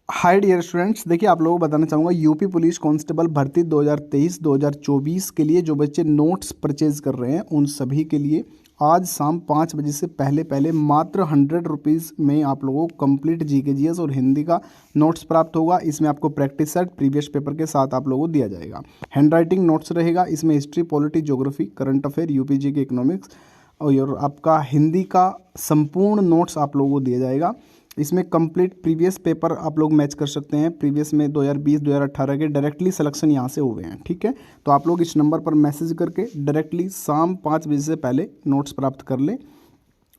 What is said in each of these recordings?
Hi dear students, देखिए आप लोगों को बताना चाहूँगा यूपी पुलिस कांस्टेबल भर्ती 2023-2024 के लिए जो बच्चे नोट्स परचेज कर रहे हैं उन सभी के लिए आज शाम 5 बजे से पहले पहले मात्र 100 रुपीज़ में आप लोगों को कंप्लीट जीके जीएस और हिंदी का नोट्स प्राप्त होगा। इसमें आपको प्रैक्टिस सेट प्रीवियस पेपर के साथ आप लोगों को दिया जाएगा। हैंड राइटिंग नोट्स रहेगा, इसमें history, polity, geography, current affair, UP GK, economics और आपका हिंदी का संपूर्ण नोट्स आप लोगों को दिया जाएगा। इसमें कंप्लीट प्रीवियस पेपर आप लोग मैच कर सकते हैं। प्रीवियस में 2020-2018 के डायरेक्टली सिलेक्शन यहाँ से हुए हैं, ठीक है। तो आप लोग इस नंबर पर मैसेज करके डायरेक्टली शाम 5 बजे से पहले नोट्स प्राप्त कर लें।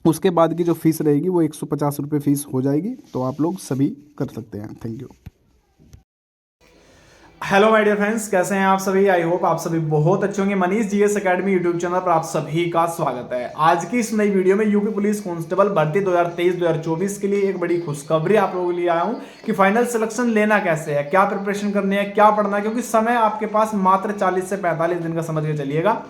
उसके बाद की जो फीस रहेगी वो 150 रुपये फीस हो जाएगी। तो आप लोग सभी कर सकते हैं। Thank you. Hello my dear friends, कैसे हैं आप सभी। आई होप आप सभी बहुत अच्छे होंगे। Manish GS academy YouTube channel पर आप सभी का स्वागत है। आज की इस नई वीडियो में यूपी पुलिस कांस्टेबल भर्ती 2023-2024 के लिए एक बड़ी खुशखबरी आप लोगों के लिए आया हूं कि फाइनल सिलेक्शन लेना कैसे है, क्या प्रिपरेशन करनी है, क्या पढ़ना है, क्योंकि समय आपके पास मात्र 40 से 45 दिन का समझ के चलिएगा।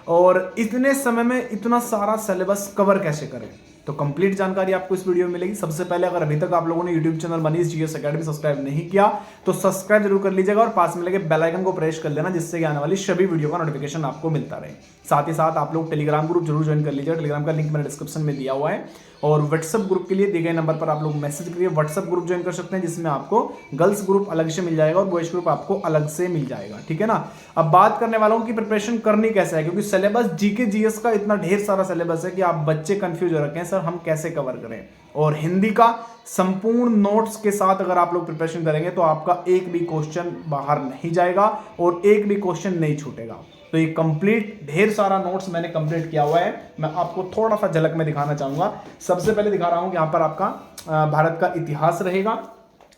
और इतने समय में इतना सारा सिलेबस कवर कैसे करें, तो कंप्लीट जानकारी आपको इस वीडियो में मिलेगी। सबसे पहले अगर अभी तक आप लोगों ने YouTube channel Manish GS academy subscribe नहीं किया तो सब्सक्राइब जरूर कर लीजिएगा और पास में लगे बेल आइकन को प्रेस कर लेना, जिससे कि आने वाली सभी वीडियो का नोटिफिकेशन आपको मिलता रहे। साथ ही साथ आप लोग टेलीग्राम ग्रुप जरूर ज्वाइन कर लीजिएगा। टेलीग्राम का लिंक मैंने डिस्क्रिप्शन में दिया हुआ है और व्हाट्सएप ग्रुप के लिए दिए गए नंबर पर आप लोग मैसेज करिए। व्हाट्सएप ग्रुप ज्वाइन कर सकते हैं, जिसमें आपको गर्ल्स ग्रुप अलग से मिल जाएगा और बॉयज ग्रुप आपको अलग से मिल जाएगा, ठीक है ना। अब बात करने वालों की प्रिपरेशन करनी कैसे है, क्योंकि सिलेबस जीके जीएस का इतना ढेर सारा सिलेबस है कि आप बच्चे कंफ्यूज हो रखे हैं, सर हम कैसे कवर करें। और हिंदी का संपूर्ण नोट्स के साथ अगर आप लोग प्रिपरेशन करेंगे तो आपका एक भी क्वेश्चन बाहर नहीं जाएगा और एक भी क्वेश्चन नहीं छूटेगा। तो ये कंप्लीट ढेर सारा नोट्स मैंने कंप्लीट किया हुआ है। मैं आपको थोड़ा सा झलक में दिखाना चाहूंगा। सबसे पहले दिखा रहा हूं कि यहाँ पर आपका भारत का इतिहास रहेगा,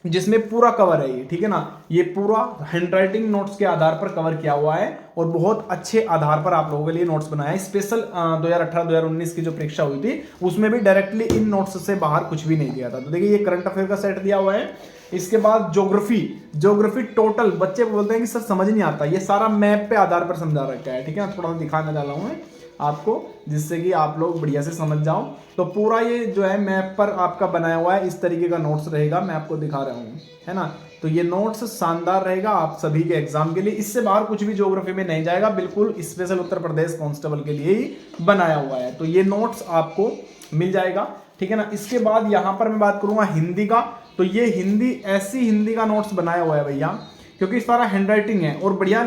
जिसमें पूरा कवर है ये, ठीक है ना। ये पूरा हैंडराइटिंग नोट्स के आधार पर कवर किया हुआ है और बहुत अच्छे आधार पर आप लोगों के लिए नोट्स बनाया है। स्पेशल 2018-2019 की जो परीक्षा हुई थी उसमें भी डायरेक्टली इन नोट्स से बाहर कुछ भी नहीं दिया था। तो देखिए ये करंट अफेयर का सेट दिया हुआ है। इसके बाद ज्योग्राफी टोटल बच्चे बोलते हैं कि सर समझ नहीं आता, ये सारा मैप पे आधार पर समझा रखा है, ठीक है ना। थोड़ा सा दिखाने डाला हूं मैं आपको, जिससे कि आप लोग बढ़िया से समझ जाओ। तो पूरा ये जो है मैप पर आपका बनाया हुआ है, इस तरीके का नोट्स रहेगा। मैं आपको दिखा रहा हूँ, है ना। तो ये नोट्स शानदार रहेगा आप सभी के एग्जाम के लिए। इससे बाहर कुछ भी ज्योग्राफी में नहीं जाएगा, बिल्कुल स्पेशल उत्तर प्रदेश कांस्टेबल के लिए ही बनाया हुआ है। तो ये नोट्स आपको मिल जाएगा, ठीक है ना। इसके बाद यहाँ पर मैं बात करूंगा हिंदी का। तो ये हिंदी ऐसी हिंदी का नोट्स बनाया हुआ है भैया, क्योंकि सारा हैंडराइटिंग है और बढ़िया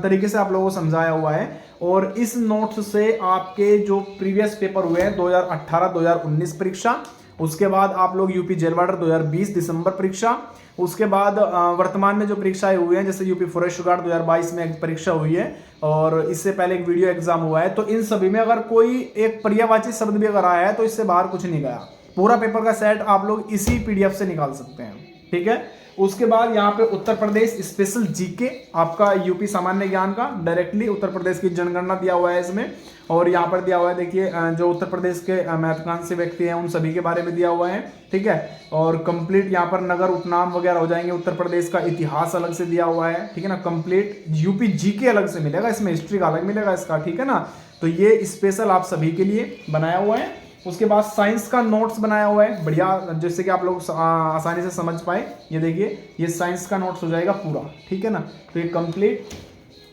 तरीके से आप लोगों को समझाया हुआ है। और इस नोट्स से आपके जो प्रीवियस पेपर हुए हैं 2018-2019 परीक्षा, उसके बाद आप लोग यूपी जेल वार्डर 2020 दिसंबर परीक्षा, उसके बाद वर्तमान में जो परीक्षाएं हुई हैं जैसे यूपी फॉरेस्ट गार्ड 2022 में एक परीक्षा हुई है और इससे पहले एक वीडियो एग्जाम हुआ है। तो इन सभी में अगर कोई एक पर्यायवाची शब्द भी अगर आया है तो इससे बाहर कुछ नहीं गया। पूरा पेपर का सेट आप लोग इसी पीडीएफ से निकाल सकते हैं, ठीक है। उसके बाद यहाँ पे उत्तर प्रदेश स्पेशल जीके, आपका यूपी सामान्य ज्ञान का डायरेक्टली उत्तर प्रदेश की जनगणना दिया हुआ है इसमें। और यहाँ पर दिया हुआ है, देखिए जो उत्तर प्रदेश के महत्वाकांक्षी व्यक्ति हैं उन सभी के बारे में दिया हुआ है, ठीक है। और कंप्लीट यहाँ पर नगर उपनाम वगैरह हो जाएंगे। उत्तर प्रदेश का इतिहास अलग से दिया हुआ है, ठीक है ना। कंप्लीट यूपी जीके अलग से मिलेगा, इसमें हिस्ट्री का अलग मिलेगा इसका, ठीक है ना। तो ये स्पेशल आप सभी के लिए बनाया हुआ है। उसके बाद साइंस का नोट्स बनाया हुआ है बढ़िया, जिससे कि आप लोग आसानी से समझ पाए। ये देखिए ये साइंस का नोट्स हो जाएगा पूरा, ठीक है ना। तो ये कंप्लीट,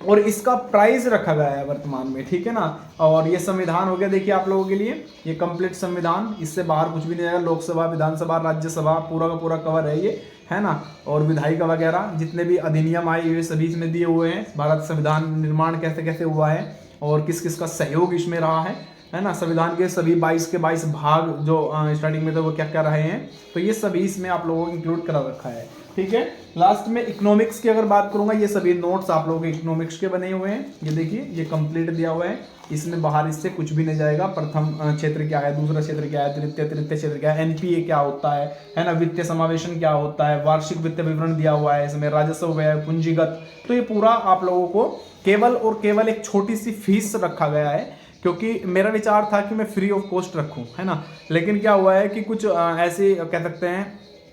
और इसका प्राइस रखा गया है वर्तमान में, ठीक है ना। और ये संविधान हो गया, देखिए आप लोगों के लिए ये कंप्लीट संविधान, इससे बाहर कुछ भी नहीं आएगा। लोकसभा, विधानसभा, राज्यसभा पूरा का पूरा कवर है ये, है ना। और विधायिका वगैरह जितने भी अधिनियम आए हुए सभी इसमें दिए हुए हैं। भारत संविधान निर्माण कैसे कैसे हुआ है और किस किस का सहयोग इसमें रहा है ना। संविधान के सभी 22 के 22 भाग जो स्टार्टिंग में तो वो क्या क्या रहे हैं, तो ये सभी इसमें आप लोगों को इंक्लूड करा रखा है, ठीक है। लास्ट में इकोनॉमिक्स की अगर बात करूंगा, ये सभी नोट्स आप लोगों के इकोनॉमिक्स के बने हुए हैं। ये देखिए ये कंप्लीट दिया हुआ है, इसमें बाहर इससे कुछ भी नहीं जाएगा। प्रथम क्षेत्र क्या है, दूसरा क्षेत्र क्या है, तृतीय क्षेत्र क्या है, एनपीए क्या होता है ना, वित्तीय समावेशन क्या होता है, वार्षिक वित्तीय विवरण दिया हुआ है इसमें, राजस्व व्यय, पूंजीगत। तो ये पूरा आप लोगों को केवल और केवल एक छोटी सी फीस रखा गया है, क्योंकि मेरा विचार था कि मैं फ्री ऑफ कॉस्ट रखूं, है ना। लेकिन क्या हुआ है कि कुछ ऐसे कह सकते हैं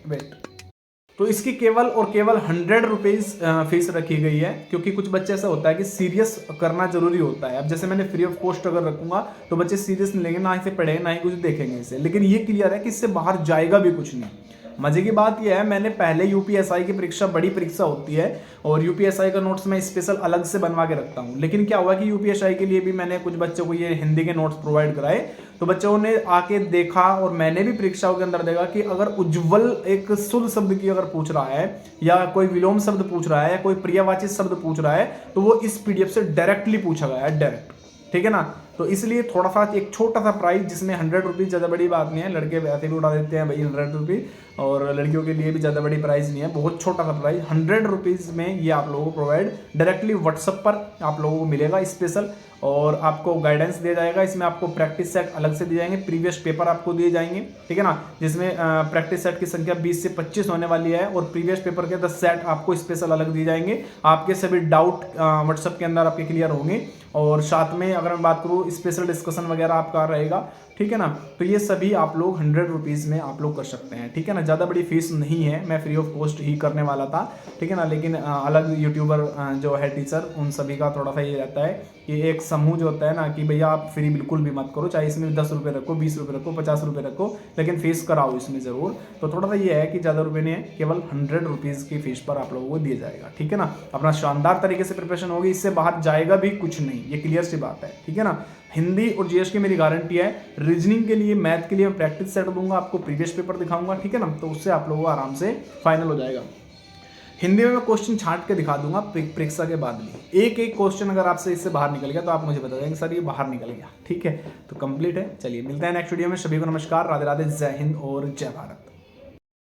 वेट, तो इसकी केवल और केवल 100 रुपीज़ फीस रखी गई है, क्योंकि कुछ बच्चे ऐसा होता है कि सीरियस करना जरूरी होता है। अब जैसे मैंने फ्री ऑफ कॉस्ट अगर रखूंगा तो बच्चे सीरियस नहीं लेंगे, ना इसे पढ़ेंगे ना ही कुछ देखेंगे इसे। लेकिन ये क्लियर है कि इससे बाहर जाएगा भी कुछ नहीं, मजे की बात यह है, मैंने पहले यूपीएसआई की परीक्षा, बड़ी परीक्षा होती है, और यूपीएसआई का नोट्स मैं स्पेशल अलग से बनवा के रखता हूँ। लेकिन क्या हुआ कि यूपीएसआई के लिए भी मैंने कुछ बच्चों को ये हिंदी के नोट्स प्रोवाइड कराए, तो बच्चों ने आके देखा और मैंने भी परीक्षाओं के अंदर देखा कि अगर उज्जवल एक शुद्ध शब्द की अगर पूछ रहा है, या कोई विलोम शब्द पूछ रहा है, या कोई प्रियवाची शब्द पूछ रहा है, तो वो इस पीडीएफ से डायरेक्टली पूछा गया है, डायरेक्ट। ठीक है ना। तो इसलिए थोड़ा सा एक छोटा सा प्राइस, जिसमें 100 रुपीज़ ज़्यादा बड़ी बात नहीं है, लड़के वैसे भी उड़ा देते हैं भाई 100 रुपीज़, और लड़कियों के लिए भी ज़्यादा बड़ी प्राइस नहीं है, बहुत छोटा सा प्राइस 100 रुपीज़ में ये आप लोगों को प्रोवाइड डायरेक्टली व्हाट्सएप पर आप लोगों को मिलेगा स्पेशल, और आपको गाइडेंस दिया जाएगा। इसमें आपको प्रैक्टिस सेट अलग से दिए जाएंगे, प्रीवियस पेपर आपको दिए जाएंगे, ठीक है ना, जिसमें प्रैक्टिस सेट की संख्या 20 से 25 होने वाली है, और प्रीवियस पेपर के 10 सेट आपको स्पेशल अलग दिए जाएंगे। आपके सभी डाउट व्हाट्सएप के अंदर आपके क्लियर होंगे, और साथ में अगर मैं बात करूँ स्पेशल डिस्कशन वगैरह आपका रहेगा, ठीक है ना। तो ये सभी आप लोग 100 रुपीज़ में आप लोग कर सकते हैं, ठीक है ना। ज़्यादा बड़ी फीस नहीं है, मैं फ्री ऑफ कॉस्ट ही करने वाला था, ठीक है ना। लेकिन अलग यूट्यूबर जो है टीचर, उन सभी का थोड़ा सा ये रहता है कि एक समूह जो होता है ना, कि भैया आप फ्री बिल्कुल भी मत करो, चाहे इसमें 10 रुपये रखो, 20 रुपये रखो, 50 रुपये रखो, लेकिन फीस कराओ इसमें ज़रूर। तो थोड़ा सा ये है कि ज़्यादा रुपये नहीं है, केवल 100 रुपीज़ की फीस पर आप लोगों को दिया जाएगा, ठीक है ना। अपना शानदार तरीके से प्रिपरेशन होगी, इससे बाहर जाएगा भी कुछ नहीं, ये क्लियर सी बात है, ठीक है ना। हिंदी और जीएस की मेरी गारंटी है। रीजनिंग के लिए, मैथ के लिए मैं प्रैक्टिस सेट दूंगा, आपको प्रीवियस पेपर दिखाऊंगा, ठीक है ना। तो उससे आप लोगों को आराम से फाइनल हो जाएगा। हिंदी में मैं क्वेश्चन छांट के दिखा दूंगा परीक्षा के बाद भी। एक एक क्वेश्चन अगर आपसे इससे बाहर निकल गया तो आप मुझे बता देंगे सर ये बाहर निकल गया, ठीक है। तो कंप्लीट है। चलिए मिलते हैं नेक्स्ट वीडियो में। सभी को नमस्कार, राधे राधे, जय हिंद और जय भारत।